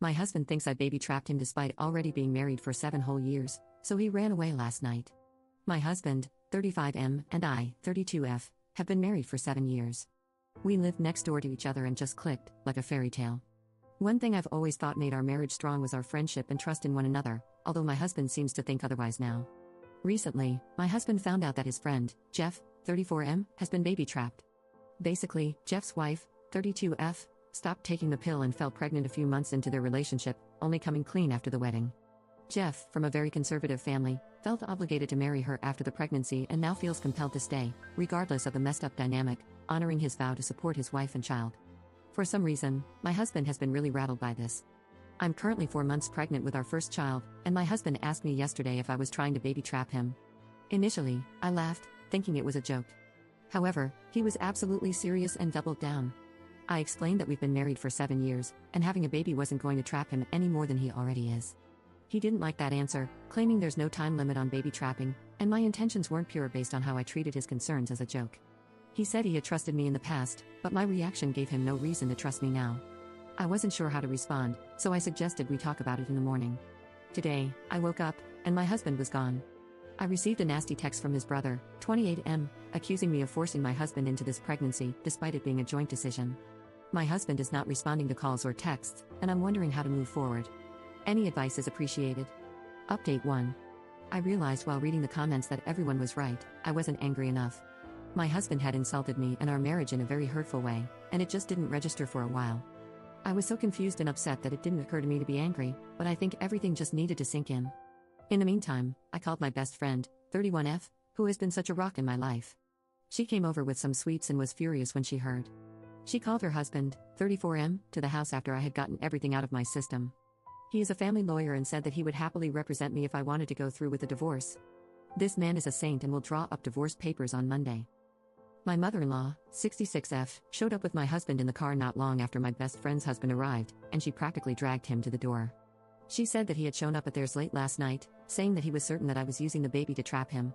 My husband thinks I baby trapped him despite already being married for 7 whole years, so he ran away last night. My husband, 35M, and I, 32F, have been married for 7 years. We lived next door to each other and just clicked, like a fairy tale. One thing I've always thought made our marriage strong was our friendship and trust in one another, although my husband seems to think otherwise now. Recently, my husband found out that his friend, Jeff, 34M, has been baby trapped. Basically, Jeff's wife, 32F, stopped taking the pill and fell pregnant a few months into their relationship, only coming clean after the wedding. Jeff, from a very conservative family, felt obligated to marry her after the pregnancy and now feels compelled to stay, regardless of the messed up dynamic, honoring his vow to support his wife and child. For some reason, my husband has been really rattled by this. I'm currently 4 months pregnant with our first child, and my husband asked me yesterday if I was trying to baby trap him. Initially, I laughed, thinking it was a joke. However, he was absolutely serious and doubled down. I explained that we've been married for 7 years, and having a baby wasn't going to trap him any more than he already is. He didn't like that answer, claiming there's no time limit on baby trapping, and my intentions weren't pure based on how I treated his concerns as a joke. He said he had trusted me in the past, but my reaction gave him no reason to trust me now. I wasn't sure how to respond, so I suggested we talk about it in the morning. Today, I woke up, and my husband was gone. I received a nasty text from his brother, 28M, accusing me of forcing my husband into this pregnancy, despite it being a joint decision. My husband is not responding to calls or texts, and I'm wondering how to move forward. Any advice is appreciated. Update 1. I realized while reading the comments that everyone was right, I wasn't angry enough. My husband had insulted me and our marriage in a very hurtful way, and it just didn't register for a while. I was so confused and upset that it didn't occur to me to be angry, but I think everything just needed to sink in. In the meantime, I called my best friend, 31F, who has been such a rock in my life. She came over with some sweets and was furious when she heard. She called her husband, 34M, to the house after I had gotten everything out of my system. He is a family lawyer and said that he would happily represent me if I wanted to go through with the divorce. This man is a saint and will draw up divorce papers on Monday. My mother-in-law, 66F, showed up with my husband in the car not long after my best friend's husband arrived, and she practically dragged him to the door. She said that he had shown up at theirs late last night, saying that he was certain that I was using the baby to trap him.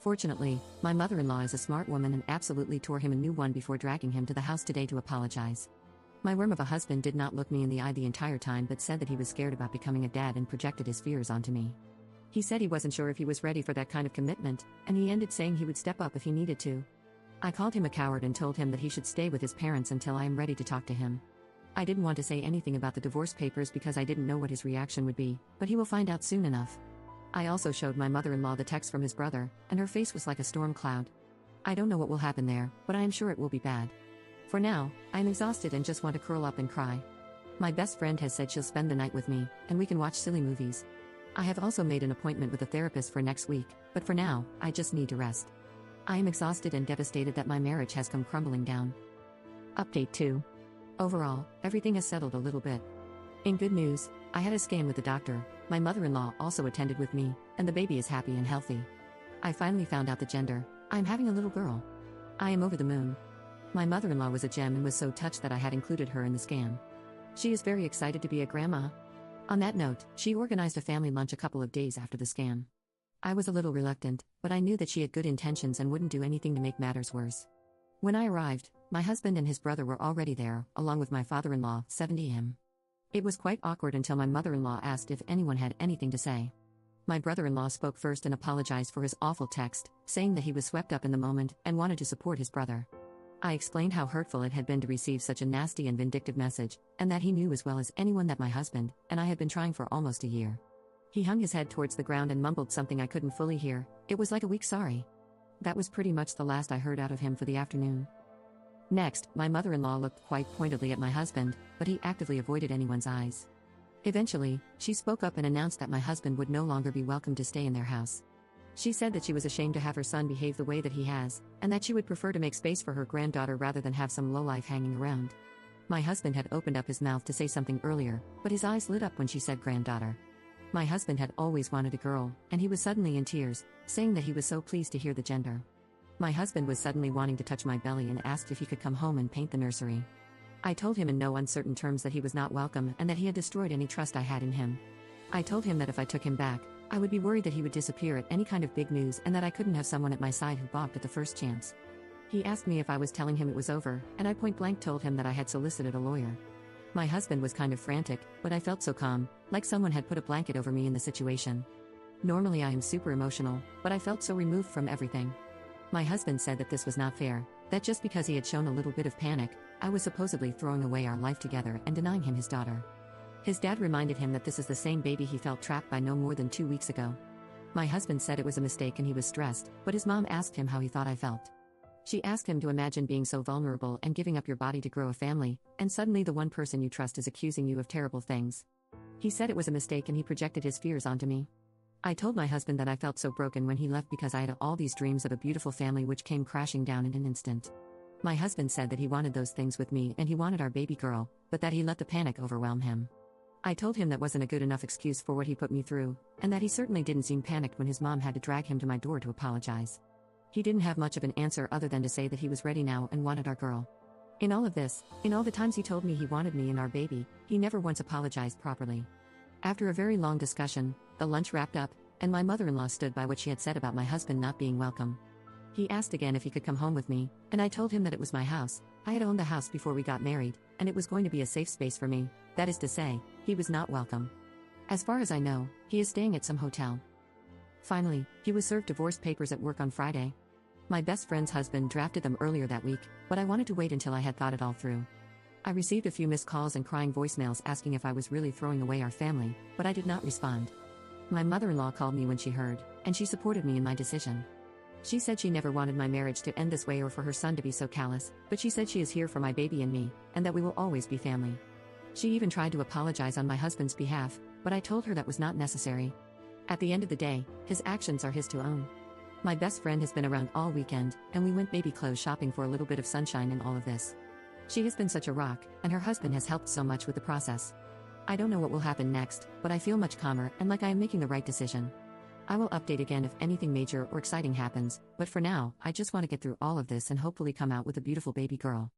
Fortunately, my mother-in-law is a smart woman and absolutely tore him a new one before dragging him to the house today to apologize. My worm of a husband did not look me in the eye the entire time but said that he was scared about becoming a dad and projected his fears onto me. He said he wasn't sure if he was ready for that kind of commitment, and he ended saying he would step up if he needed to. I called him a coward and told him that he should stay with his parents until I am ready to talk to him. I didn't want to say anything about the divorce papers because I didn't know what his reaction would be, but he will find out soon enough. I also showed my mother-in-law the text from his brother, and her face was like a storm cloud. I don't know what will happen there, but I am sure it will be bad. For now, I am exhausted and just want to curl up and cry. My best friend has said she'll spend the night with me, and we can watch silly movies. I have also made an appointment with a therapist for next week, but for now, I just need to rest. I am exhausted and devastated that my marriage has come crumbling down. Update 2. Overall, everything has settled a little bit. In good news, I had a scan with the doctor, my mother-in-law also attended with me, and the baby is happy and healthy. I finally found out the gender. I'm having a little girl. I am over the moon. My mother-in-law was a gem and was so touched that I had included her in the scan. She is very excited to be a grandma. On that note, she organized a family lunch a couple of days after the scan. I was a little reluctant, but I knew that she had good intentions and wouldn't do anything to make matters worse. When I arrived, my husband and his brother were already there, along with my father-in-law, 70M. It was quite awkward until my mother-in-law asked if anyone had anything to say. My brother-in-law spoke first and apologized for his awful text, saying that he was swept up in the moment and wanted to support his brother. I explained how hurtful it had been to receive such a nasty and vindictive message, and that he knew as well as anyone that my husband and I had been trying for almost a year. He hung his head towards the ground and mumbled something I couldn't fully hear. It was like a weak sorry. That was pretty much the last I heard out of him for the afternoon. Next, my mother-in-law looked quite pointedly at my husband, but he actively avoided anyone's eyes. Eventually, she spoke up and announced that my husband would no longer be welcome to stay in their house. She said that she was ashamed to have her son behave the way that he has, and that she would prefer to make space for her granddaughter rather than have some lowlife hanging around. My husband had opened up his mouth to say something earlier, but his eyes lit up when she said granddaughter. My husband had always wanted a girl, and he was suddenly in tears, saying that he was so pleased to hear the gender. My husband was suddenly wanting to touch my belly and asked if he could come home and paint the nursery. I told him in no uncertain terms that he was not welcome and that he had destroyed any trust I had in him. I told him that if I took him back, I would be worried that he would disappear at any kind of big news and that I couldn't have someone at my side who balked at the first chance. He asked me if I was telling him it was over, and I point blank told him that I had solicited a lawyer. My husband was kind of frantic, but I felt so calm, like someone had put a blanket over me in the situation. Normally I am super emotional, but I felt so removed from everything. My husband said that this was not fair, that just because he had shown a little bit of panic, I was supposedly throwing away our life together and denying him his daughter. His dad reminded him that this is the same baby he felt trapped by no more than 2 weeks ago. My husband said it was a mistake and he was stressed, but his mom asked him how he thought I felt. She asked him to imagine being so vulnerable and giving up your body to grow a family, and suddenly the one person you trust is accusing you of terrible things. He said it was a mistake and he projected his fears onto me. I told my husband that I felt so broken when he left because I had all these dreams of a beautiful family which came crashing down in an instant. My husband said that he wanted those things with me and he wanted our baby girl, but that he let the panic overwhelm him. I told him that wasn't a good enough excuse for what he put me through, and that he certainly didn't seem panicked when his mom had to drag him to my door to apologize. He didn't have much of an answer other than to say that he was ready now and wanted our girl. In all of this, in all the times he told me he wanted me and our baby, he never once apologized properly. After a very long discussion, the lunch wrapped up, and my mother-in-law stood by what she had said about my husband not being welcome. He asked again if he could come home with me, and I told him that it was my house. I had owned the house before we got married, and it was going to be a safe space for me. That is to say, he was not welcome. As far as I know, he is staying at some hotel. Finally, he was served divorce papers at work on Friday. My best friend's husband drafted them earlier that week, but I wanted to wait until I had thought it all through. I received a few missed calls and crying voicemails asking if I was really throwing away our family, but I did not respond. My mother-in-law called me when she heard, and she supported me in my decision. She said she never wanted my marriage to end this way or for her son to be so callous, but she said she is here for my baby and me, and that we will always be family. She even tried to apologize on my husband's behalf, but I told her that was not necessary. At the end of the day, his actions are his to own. My best friend has been around all weekend, and we went baby clothes shopping for a little bit of sunshine in all of this. She has been such a rock, and her husband has helped so much with the process. I don't know what will happen next, but I feel much calmer and like I am making the right decision. I will update again if anything major or exciting happens, but for now, I just want to get through all of this and hopefully come out with a beautiful baby girl.